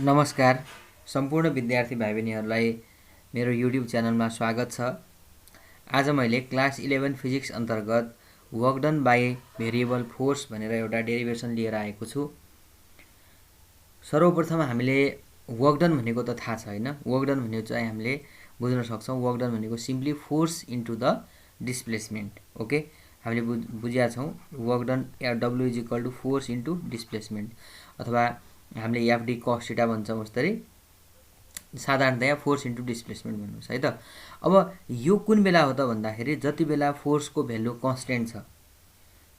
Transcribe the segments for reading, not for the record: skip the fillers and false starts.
नमस्कार सम्पूर्ण विद्यार्थी भाइ बहिनीहरूलाई मेरो युट्युब च्यानलमा स्वागत छ। आज मैले क्लास 11 फिजिक्स अन्तर्गत work done by variable force भनेर एउटा डेरिभेसन लिएर आएको छु। सर्वप्रथम हामीले वर्क डन भनेको त थाहा छ हैन। वर्क डन भनेको चाहिँ हामीले बुझ्न सक्छौं। वर्क डन भनेको simply force into the displacement. Okay, हामीले बुझिया छौं। Work done W is equal to force into displacement, अथवा हामीले एफडी कस थीटा भन्छौं। उस्तै साधारणतया फोर्स इन्टु डिस्प्लेसमेन्ट भन्नुस् है त। अब यो कुन बेला हो त भन्दाखेरि जति बेला फोर्सको भ्यालु कन्स्टेन्ट छ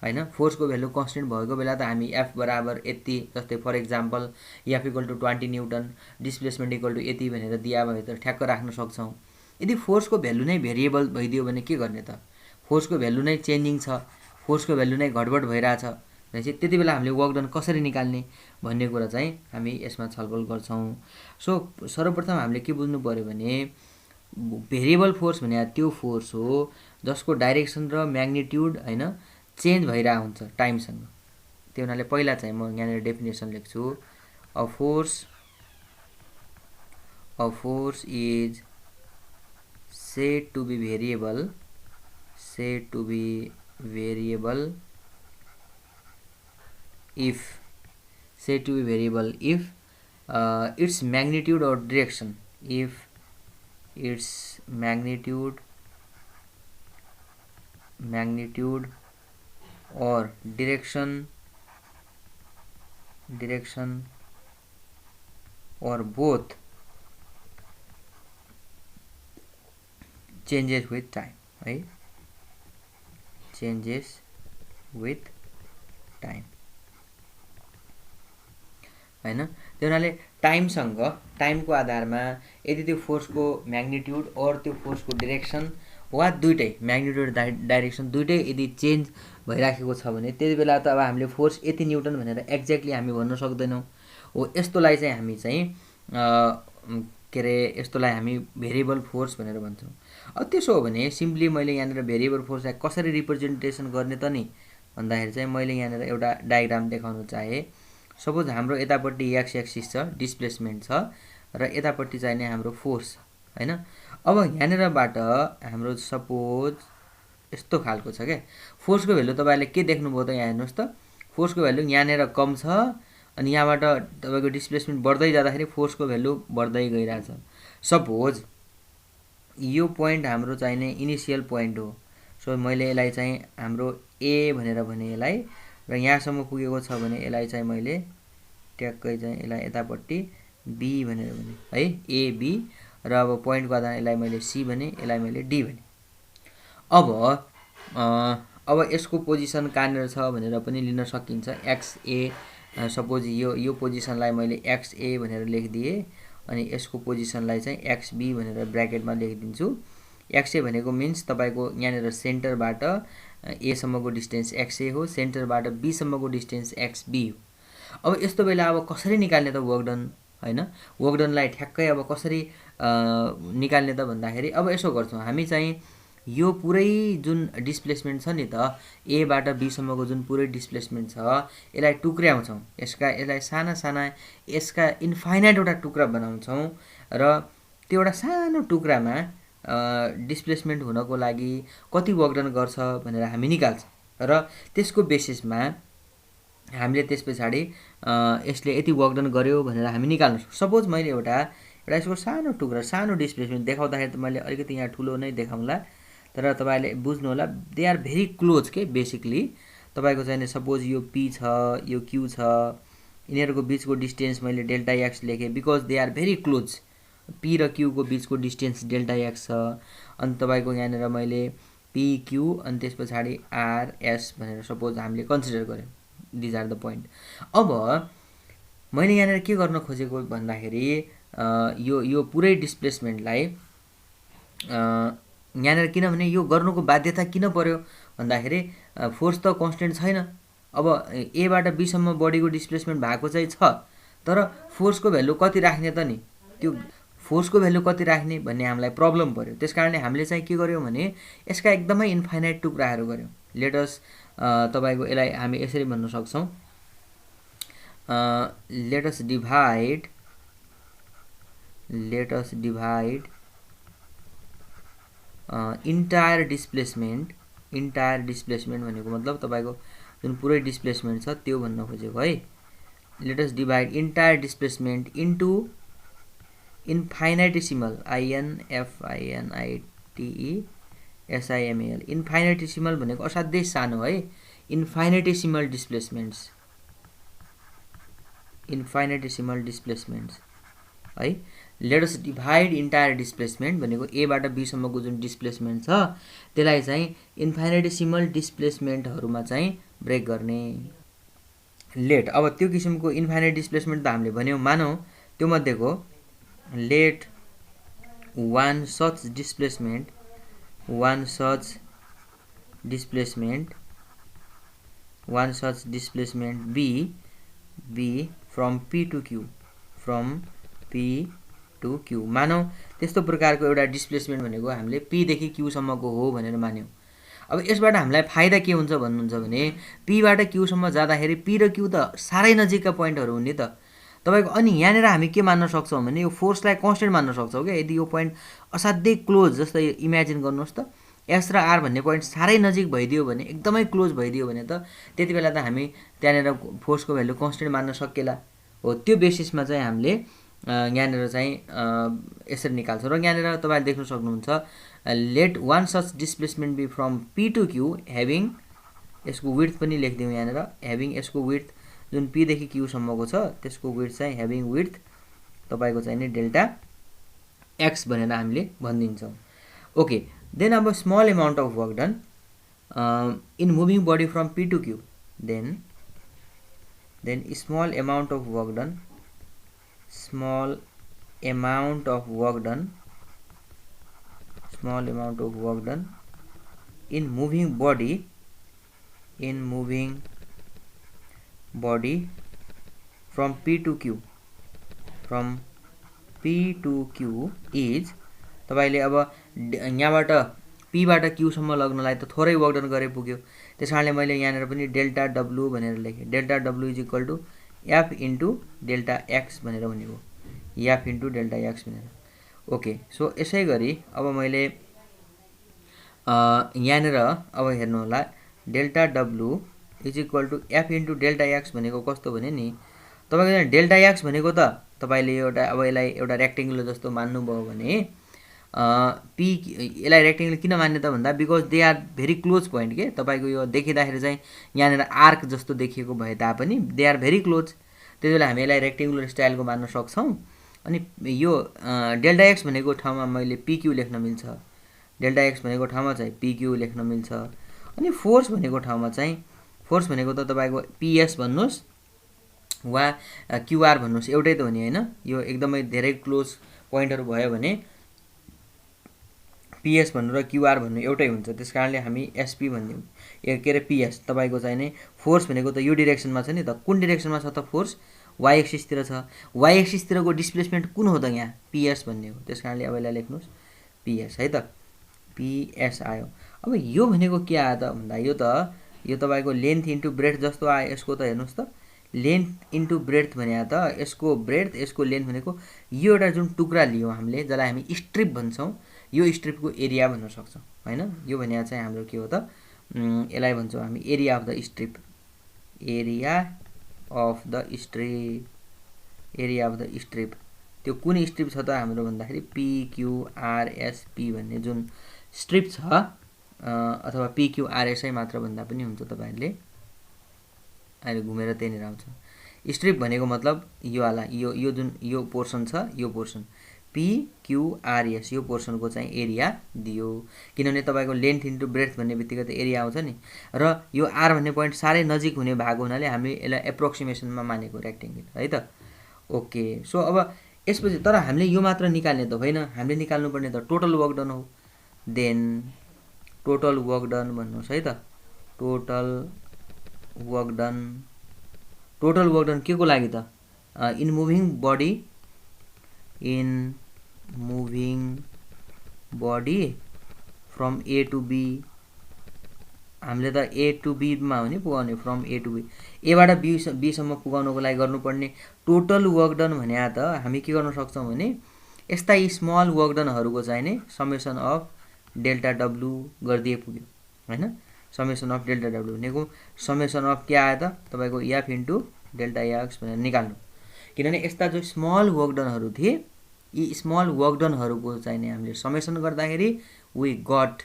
हैन। फोर्सको भ्यालु कन्स्टेन्ट भएको बेला त हामी F बराबर यति, जस्तै for example F equal to 20 newton, displacement equal to यति भनेर दिया भए त ठ्याक्क राख्न सक्छौं। यदि फोर्सको भ्यालु नै भेरिएबल भइदियो भने के गर्ने त? फोर्सको भ्यालु नै चेन्जिङ छ, फोर्सको भ्यालु नै घटबड भइराछ भनेपछि त्यति बेला हामीले वर्क डन कसरी निकाल्ने भन्ने कुरा चाहिँ हामी यसमा छलफल गर्छौं। सो सर्वप्रथम हामीले के बुझ्नु पर्यो भने भेरिएबल फोर्स भने त्यो फोर्स हो जसको डाइरेक्सन र म्याग्निट्युड हैन चेन्ज भइरा हुन्छ टाइमसँग। त्यो हुनाले पहिला चाहिँ म यहाँनिर डेफिनेसन लेख्छु। A force is said to be variable if its magnitude or direction, if its magnitude or direction or both changes with time, right? Changes with time हैन। त्यो हुनाले टाइमको आधारमा यदि त्यो फोर्सको म्याग्निट्युड और त्यो फोर्सको डाइरेक्सन वा दुईटै म्याग्निट्युड डाइरेक्सन दुईटै यदि चेन्ज भइराखेको छ भने त्यति बेला त अब हामीले फोर्स यति न्युटन भनेर एक्ज्याक्टली हामी भन्न सक्दैनौं। हो यस्तोलाई चाहिँ हामी चाहिँ यस्तोलाई हामी भेरिएबल फोर्स भनेर भन्छौं। अब त्यसो हो भने सिम्पली मैले यहाँनिर भेरिएबल फोर्सलाई कसरी रिप्रेजेन्टेसन गर्ने त नि भन्दाखेरि चाहिँ मैले यहाँनिर एउटा डायग्राम देखाउन चाहे। सपोज हाम्रो यतापट्टि एक्स एक्सिस छ, डिस्प्लेसमेन्ट छ, र यतापट्टि चाहिँ नि हाम्रो फोर्स छ हैन। अब यहाँनिरबाट हाम्रो सपोज यस्तो खालको छ के फोर्सको भ्यालु तपाईहरुले के देख्नुभयो त यहाँ हेर्नुस् त। फोर्सको भ्यालु यहाँनिर कम छ अनि यहाँबाट तपाईको डिस्प्लेसमेन्ट बढ्दै जाँदाखेरि फोर्सको भ्यालु बढ्दै गइराछ। सपोज यो पोइन्ट हाम्रो चाहिने इनिशियल पोइन्ट हो। सो मैले यसलाई चाहिँ हाम्रो ए भनेर भने यसलाई, र यहाँसम्म पुगेको छ भने यसलाई चाहिँ मैले ट्याक्कै चाहिँ यसलाई यतापट्टि बी भनेर भने है, ए बी, र अब पोइन्टको आधारमा यसलाई मैले सी भने, यसलाई मैले डी भने। अब यसको पोजिसन कहाँनिर छ भनेर पनि लिन सकिन्छ। एक्स ए, सपोज यो पोजिसनलाई मैले एक्स ए भनेर लेखिदिए अनि यसको पोजिसनलाई चाहिँ एक्स बी भनेर ब्र्याकेटमा लेखिदिन्छु। एक्स ए भनेको मिन्स तपाईको यहाँनिर सेन्टरबाट ए सम्मको डिस्टेन्स एक्स ए हो, सेन्टरबाट बी सम्मको डिस्टेन्स एक्स बी हो। अब यस्तो बेला अब कसरी निकाल्ने त वर्क डन हैन। वर्क डनलाई ठ्याक्कै अब कसरी निकाल्ने त भन्दाखेरि अब यसो गर्छौं हामी चाहिँ यो पुरै जुन डिस्प्लेसमेन्ट छ नि त ए बाट बी सम्मको जुन पुरै डिस्प्लेसमेन्ट छ यसलाई टुक्र्याउँछौं। यसलाई साना साना यसका इन्फाइनाइट वटा टुक्रा बनाउँछौं र त्यो एउटा सानो टुक्रामा डिस्प्लेसमेन्ट हुनको लागि कति वर्क डन गर्छ भनेर हामी निकाल्छौं र त्यसको बेसिसमा हामीले त्यसपछि यसले यति वर्क डन गर्यो भनेर हामी निकाल्न सक्छौं। सपोज मैले एउटा यसको सानो टुक्रा, सानो डिस्प्लेसमेन्ट देखाउँदाखेरि त मैले अलिकति यहाँ ठुलो नै देखाउँला, तर तपाईले बुझ्नु होला दे आर भेरी क्लोज के। बेसिकली तपाईको चाहिँ सपोज यो पी छ, यो क्यू छ, यिनीहरुको बीचको डिस्टेन्स मैले डेल्टा एक्स लेखे because they are very close. P र क्यू को बीचको डिस्टेन्स डेल्टा एक्स छ। अनि तपाईको यहाँनिर मैले पी क्यू अनि त्यसपछि आर एस भनेर सपोज हामीले कन्सिडर गर्यौं। These are the point. अब मैले यहाँनिर के गर्न खोजेको भन्दाखेरि यो पुरै डिस्प्लेसमेन्टलाई यहाँनिर किनभने यो गर्नुको बाध्यता किन पर्यो भन्दाखेरि फोर्स त कन्स्टेन्ट छैन। अब ए बाट बी सम्म बडीको डिस्प्लेसमेन्ट भएको चाहिँ छ, तर फोर्सको भ्यालु कति राख्ने त नि, त्यो फोर्सको भ्यालु कति राख्ने भन्ने हामीलाई प्रब्लम पर्यो। त्यसकारणले हामीले चाहिँ के गर्यौं भने यसका एकदमै इन्फाइनाइट टुक्राहरू गर्यौं। लेट अस तपाईको यसलाई हामी यसरी भन्न सक्छौं, let us divide let us divide entire displacement भनेको मतलब तपाईको जुन पुरै डिस्प्लेसमेन्ट छ त्यो भन्न खोजेको है। Let us divide entire displacement into infinitesimal INFINITESIMAL infinitesimal भनेको असाध्यै सानो है। इन्फाइनाइटेसिमल डिस्प्लेसमेन्ट्स है। Let us divide entire displacement भनेको ए बाट बी सम्मको जुन डिस्प्लेसमेन्ट छ त्यसलाई चाहिँ इन्फाइनाइटेसिमल डिस्प्लेसमेन्टहरुमा चाहिँ ब्रेक गर्ने। लेट अब त्यो किसिमको इन्फाइनाइट डिस्प्लेसमेन्ट त हामीले भन्यौ, मानौ त्यो मध्येको late one such displacement be from P to Q मानौ त्यस्तो प्रकारको एउटा डिस्प्लेसमेन्ट भनेको हामीले P देखि Q सम्मको हो भनेर मान्यौ। अब यसबाट हामीलाई फाइदा के हुन्छ भन्नुहुन्छ भने P बाट Q सम्म जाँदाखेरि P र Q त सारै नजिकका पोइन्टहरु हुन् नि त तपाईको। अनि यहाँनेर हामी के मान्न सक्छौं भने यो फोर्सलाई कन्स्टेन्ट मान्न सक्छौं के। यदि यो पोइन्ट असाध्यै क्लोज जस्तै इमेजिन गर्नुहोस् त S र R भन्ने पोइन्ट सारै नजिक भइदियो भने एकदमै क्लोज भइदियो भने त त्यतिबेला त हामी त्यहाँनेर फोर्सको भ्यालु कन्स्टेन्ट मान्न सकिएला हो। त्यो बेसिसमा चाहिँ हामीले यहाँनेर चाहिँ यसरी निकाल्छौं। र यहाँनेर तपाईले देख्न सक्नुहुन्छ late one such displacement be from P to Q having यसको विड्थ पनि लेख्दियौ यहाँनेर having यसको विड्थ जुन P देखि Q सम्मको छ त्यसको विड्थ चाहिँ having width तपाईको चाहिँ नि डेल्टा x भनेर हामीले भन्दिन्छौं। ओके, देन अब small amount of work done in moving body from P to Q then small amount of work done in moving body from P to Q is तपाईले अब यहाँबाट P बाट Q सम्म लग्नलाई त थोरै वर्क डन गरे पुग्यो। त्यसकारणले मैले यहाँनेर पनि डेल्टा W भनेर लेखे। Delta W = F * delta X भनेर हुनेको F * डेल्टा X भनेर। ओके, सो यसै गरी अब मैले यहाँनेर अब हेर्नु होला delta W = F * delta X भनेको कस्तो भने नि तपाईको डेल्टा X भनेको त तपाईले एउटा अब यसलाई एउटा रेक्टेंगुलर जस्तो मान्नु भयो भने P यसलाई रेक्टेंगुलर किन मान्ने त भन्दा because they are very close point के। तपाईको यो देखिदाखेरि चाहिँ यहाँनेर आर्क जस्तो देखिएको भए तापनि दे आर भेरी क्लोज, त्यसैले हामी यसलाई रेक्टेंगुलर स्टाइलको मान्न सक्छौं। अनि यो डेल्टा X भनेको ठाउँमा मैले PQ लेख्न मिल्छ, डेल्टा X भनेको ठाउँमा चाहिँ PQ लेख्न मिल्छ। अनि फोर्स भनेको ठाउँमा चाहिँ फोर्स भनेको त तपाईको PS भन्नुस् वा QR भन्नुस् एउटै त हो नि हैन। यो एकदमै धेरै क्लोज पोइन्टहरु भयो भने PS भन्नु र QR भन्नु एउटै हुन्छ, त्यसकारणले हामी SP भन्दियौ के रे PS। तपाईको चाहिँ नि फोर्स भनेको त यो डाइरेक्सनमा छ नि त, कुन डाइरेक्सनमा छ त फोर्स y एक्सिस तिर छ। y एक्सिस तिरको डिस्प्लेसमेन्ट कुन हो त यहाँ PS भन्ने हो, त्यसकारणले अब यसलाई लेख्नुस् PS है त, PS आयो। अब यो भनेको के आयो त भन्दा यो तपाईको लेन्थ इन्टु ब्रेथ जस्तो आयो। यसको त हेर्नुस् त लेन्थ इन्टु ब्रेथ भन्या त यसको ब्रेथ यसको लेन्थ भनेको यो एउटा जुन टुक्रा लियौ हामीले जसलाई हामी स्ट्रिप भन्छौं, यो स्ट्रिपको एरिया भन्न सक्छौं हैन। यो भन्या चाहिँ हाम्रो के हो त यसलाई भन्छौं हामी area of the strip, area of the strip. त्यो कुन स्ट्रिप छ त हाम्रो भन्दाखेरि PQRSP भन्ने जुन स्ट्रिप छ अथवा PQRS मात्र भन्दा पनि हुन्छ। तपाईहरुले अहिले घुमेर त्यहीँनिर आउँछ। स्ट्रिप भनेको मतलब यो वाला यो जुन यो पोर्सन छ, यो पोर्सन PQRS यो पोर्सनको चाहिँ एरिया दियो, किनभने तपाईको लेन्थ इन्टु ब्रेथ भन्ने बित्तिकै त एरिया आउँछ नि। र यो R भन्ने पोइन्ट सारै नजिक हुने भाग हुनाले हामी यसलाई एप्रोक्सिमेसनमा मानेको रेक्टेंगल है त। ओके, सो अब यसपछि तर हामीले यो मात्र निकाल्ने त होइन, हामीले निकाल्नु पर्ने त टोटल वर्क डन हो। देन टोटल वर्क डन भन्नुस् है त, टोटल वर्क डन के को लागि त in moving body from A to B। हामीले त A to B मा हो नि पुगाउने, from A to B, A बाट B सम्म पुगाउनको लागि गर्नुपर्ने टोटल वर्क डन भन्या त हामी के गर्न सक्छौं भने यस्ता यी स्मल वर्क डनहरूको चाहिँ नि समेसन अफ डेल्टा डब्लु गरिदिए पुग्यो हैन। समेसन अफ डेल्टा डब्लु भनेको समेसन अफ के आयो त तपाईको एफ इन्टु डेल्टा एक्स भनेर निकाल्नु। किनभने यस्ता जो स्मल वर्क डनहरू थिए यी स्मल वर्क डनहरूको चाहिँ नि हामीले समेसन गर्दाखेरि we got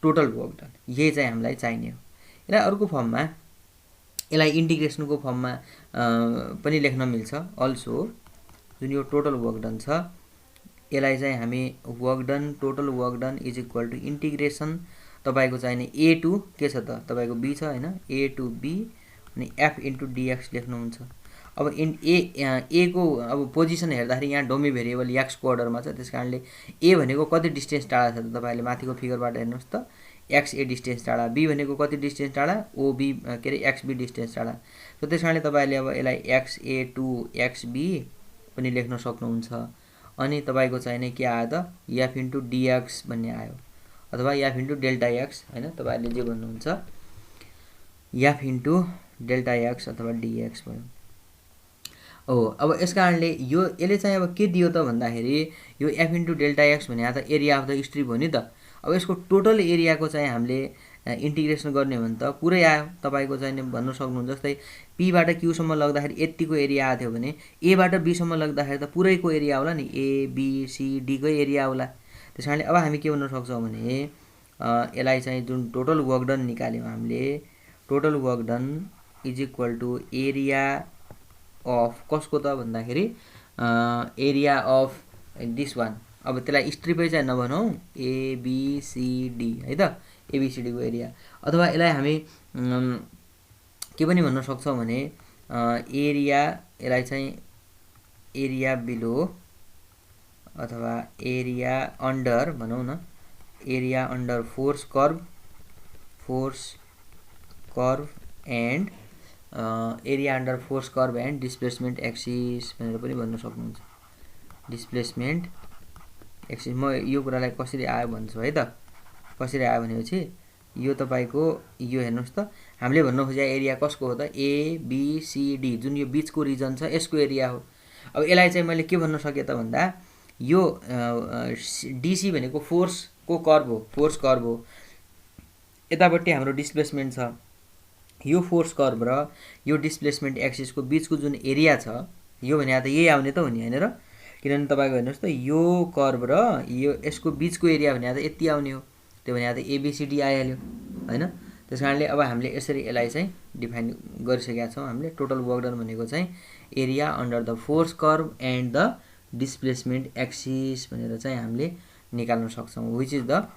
total work done. यही चाहिँ हामीलाई चाहिने हो। र अर्को फर्ममा यसलाई इन्टिग्रेसनको फर्ममा पनि लेख्न मिल्छ। अल्सो जुन यो टोटल वर्क डन छ यसलाई चाहिँ हामी work done total work done is equal to integration तपाईको चाहिँ नि ए टु के छ त तपाईको बी छ हैन, ए टु बी अनि एफ इन्टु डिएक्स लेख्नुहुन्छ। अब ए को अब पोजिसन हेर्दाखेरि यहाँ डोमी भेरिएबल एक्स को अर्डरमा छ, त्यसकारणले ए भनेको कति डिस्टेन्स टाढा छ त तपाईहरुले माथिको फिगरबाट हेर्नुस् त एक्स ए डिस्टेन्स टाढा, बी भनेको कति डिस्टेन्स टाढा ओबी के रे एक्स बी डिस्टेन्स टाढा। सो त्यसकारणले तपाईहरुले अब यसलाई x A to x B पनि लेख्न सक्नुहुन्छ। अनि तपाईको चाहिँ नि के आयो त एफ इन्टु डिएक्स भन्ने आयो अथवा एफ इन्टु डेल्टा एक्स हैन, तपाईहरुले जे भन्नुहुन्छ एफ इन्टु डेल्टा एक्स अथवा डिएक्स भयो। अब यस कारणले यो यसले चाहिँ अब के दियो त भन्दाखेरि यो एफ इन्टु डेल्टा एक्स भने त एरिया अफ द स्ट्रिप हो नि त। अब यसको टोटल एरियाको चाहिँ हामीले इन्टिग्रेसन गर्ने हो भने त पुरै आयो तपाईको चाहिँ भन्न सक्नुहुन्छ। जस्तै पी बाट क्यू सम्म लग्दाखेरि यतिको एरिया आथ्यो भने ए बाट बी सम्म लग्दाखेरि त पुरैको एरिया होला नि, ए बी सी डी को एरिया होला। त्यसकारणले अब हामी के भन्न सक्छौं भने यसलाई चाहिँ जुन टोटल वर्क डन निकाल्यौं हामीले total work done is equal to area of कसको त भन्दाखेरि एरिया अफ दिस वान। अब त्यसलाई स्ट्रिपै चाहिँ नभनौं एबीसीडी है त, एबीसीडी को एरिया। अथवा यसलाई हामी के पनि भन्न सक्छौं भने एरिया यसलाई चाहिँ एरिया बिलो अथवा एरिया अन्डर भनौं न, area under force curve and area under force curve and displacement axis भनेर पनि भन्न सक्नुहुन्छ। डिस्प्लेसमेन्ट एक्सिस म यो कुरालाई कसरी आयो भन्छु है त। कसरी आयो भनेपछि यो तपाईको यो हेर्नुस् त हामीले भन्न खोजेको एरिया कसको हो त ए बी सी डी जुन यो बीचको रिजन छ यसको एरिया हो। अब यसलाई चाहिँ मैले के भन्न सके त भन्दा यो डीसी भनेको फोर्स को कर्भ हो, फोर्स कर्भ हो। यतापट्टि हाम्रो डिस्प्लेसमेन्ट छ, यो फोर्स कर्भ र यो डिस्प्लेसमेन्ट एक्सिस को बीचको जुन एरिया छ यो भने त यही आउने त हो नि हैन र। किनभने तपाईको हेर्नुस् त यो कर्भ र यो यसको बीचको एरिया भने त यति आउने हो, त्यो भने त एबीसीडी आइहाल्यो हैन। त्यसकारणले अब हामीले यसरी यसलाई चाहिँ डिफाइन गरिसकेका छौं। हामीले टोटल वर्क डन भनेको चाहिँ area under the force curve and the displacement axis भनेर चाहिँ हामीले निकाल्न सक्छौं। Which is the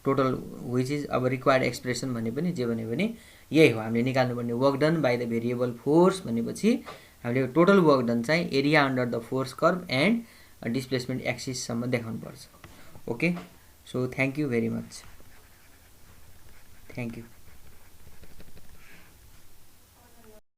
total which is अब रिक्वायर्ड एक्सप्रेसन भने पनि जे भने पनि यही हो। हामीले निकाल्नुपर्ने work done by the variable force भनेपछि हामीले टोटल वर्क डन चाहिँ area under the force curve and displacement axis सम्म देखाउनु पर्छ। Okay, so thank you very much. Thank you.